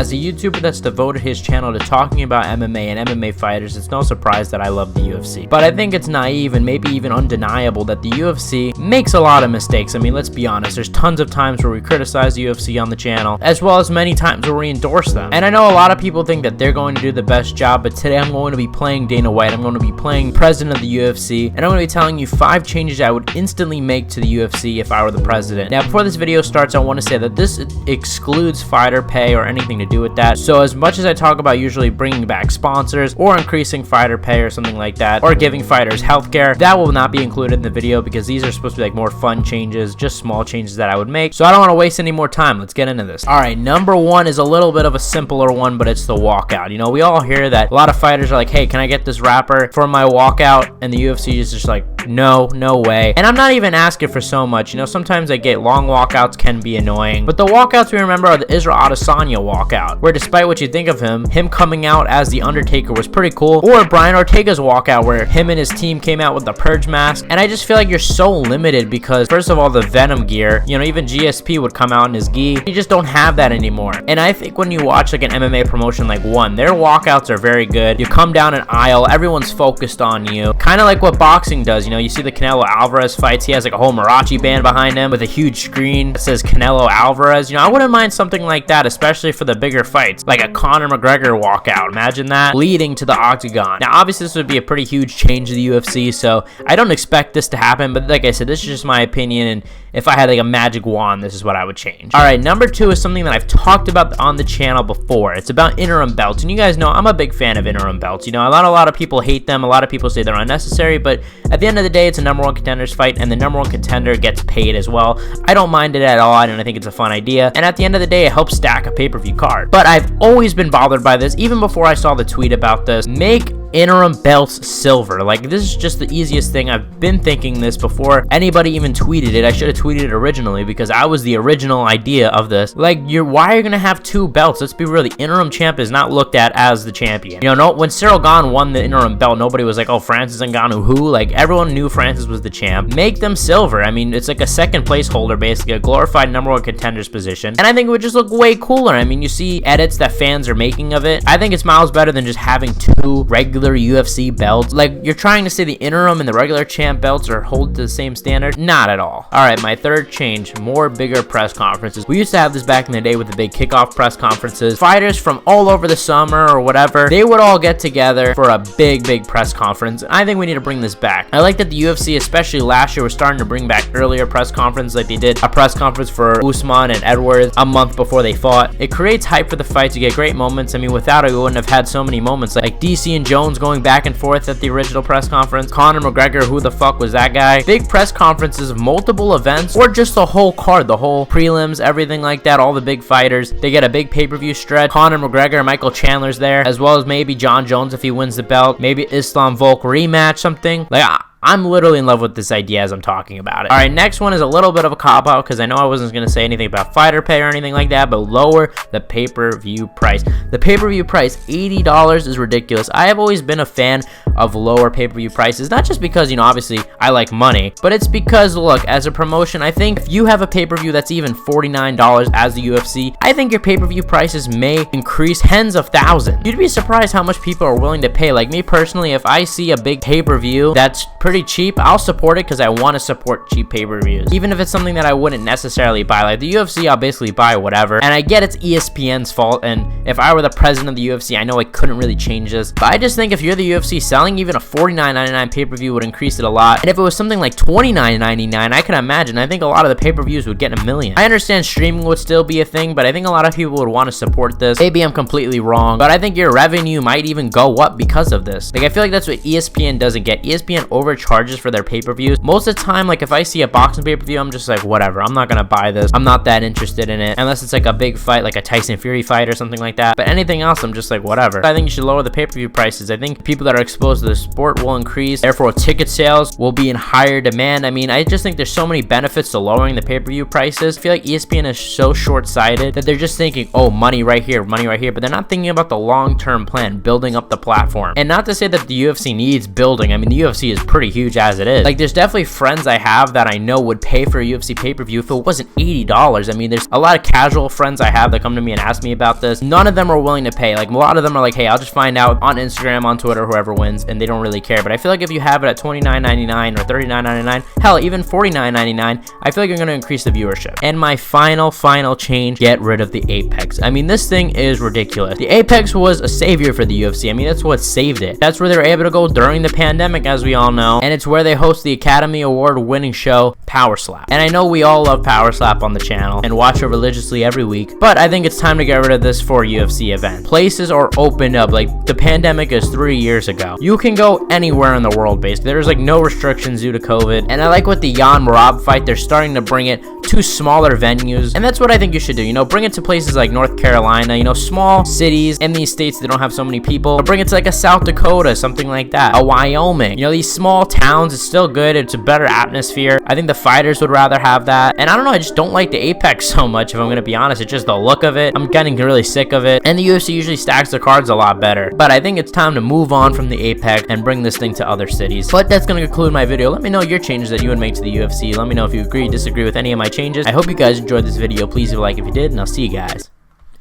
As a YouTuber that's devoted his channel to talking about MMA and MMA fighters, it's no surprise that I love the UFC. But I think it's naive and maybe even undeniable that the UFC makes a lot of mistakes. I mean, let's be honest, there's tons of times where we criticize the UFC on the channel, as well as many times where we endorse them. And I know a lot of people think that they're going to do the best job, but today I'm going to be playing Dana White, I'm going to be playing president of the UFC, and I'm going to be telling you 5 changes I would instantly make to the UFC if I were the president. Now, before this video starts, I want to say that this excludes fighter pay or anything to do with that. So as much as I talk about usually bringing back sponsors or increasing fighter pay or something like that, or giving fighters healthcare, that will not be included in the video because these are supposed to be like more fun changes, just small changes that I would make. So I don't want to waste any more time. Let's get into this. All right, number 1 is a little bit of a simpler one, but it's the walkout. You know, we all hear that a lot of fighters are like, hey, can I get this rapper for my walkout? And the UFC is just like, no way. And I'm not even asking for so much. You know, sometimes I get long walkouts can be annoying, but the walkouts we remember are the Israel Adesanya walkout, where despite what you think of him coming out as the Undertaker was pretty cool, or Brian Ortega's walkout where him and his team came out with the Purge mask. And I just feel like you're so limited because first of all, the Venom gear, you know, even GSP would come out in his gi. You just don't have that anymore. And I think when you watch like an MMA promotion like one, their walkouts are very good. You come down an aisle, everyone's focused on you, kind of like what boxing does. You know, you see the Canelo Alvarez fights, he has like a whole mariachi band behind him with a huge screen that says Canelo Alvarez. You know, I wouldn't mind something like that, especially for the bigger fights, like a Conor McGregor walkout. Imagine that leading to the octagon. Now, obviously, this would be a pretty huge change to the UFC, so I don't expect this to happen, but like I said, this is just my opinion, and if I had like a magic wand, this is what I would change. All right, number 2 is something that I've talked about on the channel before. It's about interim belts, and you guys know I'm a big fan of interim belts. You know, a lot of people hate them. A lot of people say they're unnecessary, but at the end of the day, it's a number 1 contenders fight, and the number 1 contender gets paid as well. I don't mind it at all, and I think it's a fun idea, and at the end of the day, it helps stack a pay-per-view card. But I've always been bothered by this, even before I saw the tweet about this. Make interim belts silver. Like, this is just the easiest thing. I've been thinking this before anybody even tweeted it. I should have tweeted it originally because I was the original idea of this. Like, why are you gonna have 2 belts? Let's be real, the interim champ is not looked at as the champion. You know, when Cyril Gane won the interim belt, nobody was like, oh, Francis Ngannou who? Like, everyone knew Francis was the champ. Make them silver. I mean, it's like a second place holder, basically a glorified number 1 contenders position, and I think it would just look way cooler. I mean, you see edits that fans are making of it. I think it's miles better than just having 2 regular UFC belts. Like, you're trying to say the interim and the regular champ belts are held to the same standard? Not at all. All right, my 3rd change, more bigger press conferences. We used to have this back in the day with the big kickoff press conferences. Fighters from all over the summer or whatever, they would all get together for a big press conference. And I think we need to bring this back. I like that the UFC, especially last year, was starting to bring back earlier press conferences. Like they did a press conference for Usman and Edwards a month before they fought. It creates hype for the fights. You get great moments. I mean, without it, we wouldn't have had so many moments like DC and Jones going back and forth at the original press conference. Conor McGregor, who the fuck was that guy? Big press conferences of multiple events, or just the whole card, the whole prelims, everything like that, all the big fighters. They get a big pay-per-view stretch. Conor McGregor, Michael Chandler's there, as well as maybe John Jones if he wins the belt. Maybe Islam Volk rematch, something. Like, I'm literally in love with this idea as I'm talking about it. All right, next one is a little bit of a cop-out because I know I wasn't going to say anything about fighter pay or anything like that, but lower the pay-per-view price. The pay-per-view price, $80 is ridiculous. I have always been a fan of lower pay-per-view prices, not just because, you know, obviously I like money, but it's because, look, as a promotion, I think if you have a pay-per-view that's even $49 as the UFC, I think your pay-per-view prices may increase tens of thousands. You'd be surprised how much people are willing to pay. Like me personally, if I see a big pay-per-view that's pretty cheap, I'll support it because I want to support cheap pay-per-views, even if it's something that I wouldn't necessarily buy. Like the UFC, I'll basically buy whatever, and I get it's ESPN's fault, and if I were the president of the UFC, I know I couldn't really change this, but I just think if you're the UFC, selling even a $49.99 pay-per-view would increase it a lot, and if it was something like $29.99, I can imagine, I think a lot of the pay-per-views would get $1 million. I understand streaming would still be a thing, but I think a lot of people would want to support this. Maybe I'm completely wrong, but I think your revenue might even go up because of this. Like, I feel like that's what ESPN doesn't get. ESPN overcharges for their pay-per-views. Most of the time, like if I see a boxing pay-per-view, I'm just like, whatever, I'm not gonna buy this. I'm not that interested in it unless it's like a big fight, like a Tyson Fury fight or something like that. But anything else, I'm just like, whatever. I think you should lower the pay-per-view prices. I think people that are exposed to the sport will increase, therefore ticket sales will be in higher demand. I mean, I just think there's so many benefits to lowering the pay-per-view prices. I feel like ESPN is so short-sighted that they're just thinking, oh, money right here, but they're not thinking about the long-term plan, building up the platform. And not to say that the UFC needs building. I mean, the UFC is pretty pretty huge as it is. Like, there's definitely friends I have that I know would pay for a UFC pay-per-view if it wasn't $80. I mean, there's a lot of casual friends I have that come to me and ask me about this. None of them are willing to pay. Like, a lot of them are like, hey, I'll just find out on Instagram, on Twitter, whoever wins, and they don't really care. But I feel like if you have it at $29.99 or $39.99, hell, even $49.99, I feel like you're going to increase the viewership. And my final change, get rid of the Apex. I mean, this thing is ridiculous. The Apex was a savior for the UFC. I mean, that's what saved it. That's where they were able to go during the pandemic, as we all know, and it's where they host the Academy Award winning show Power Slap. And I know we all love Power Slap on the channel and watch it religiously every week, but I think it's time to get rid of this for a UFC event. Places are opened up. Like, the pandemic is 3 years ago. You can go anywhere in the world, basically. There's like no restrictions due to COVID. And I like with the Jan Marab fight, they're starting to bring it to smaller venues, and that's what I think you should do. You know, bring it to places like North Carolina, you know, small cities in these states that don't have so many people, or bring it to like a South Dakota, something like that, a Wyoming. You know, these small towns, it's still good, it's a better atmosphere. I think the fighters would rather have that. And I don't know, I just don't like the Apex so much, if I'm gonna be honest. It's just the look of it. I'm getting really sick of it, and the UFC usually stacks their cards a lot better. But I think it's time to move on from the Apex and bring this thing to other cities. But that's gonna conclude my video. Let me know your changes that you would make to the UFC. Let me know if you agree, disagree with any of my changes. I hope you guys enjoyed this video. Please leave a like if you did, and I'll see you guys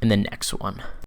in the next one.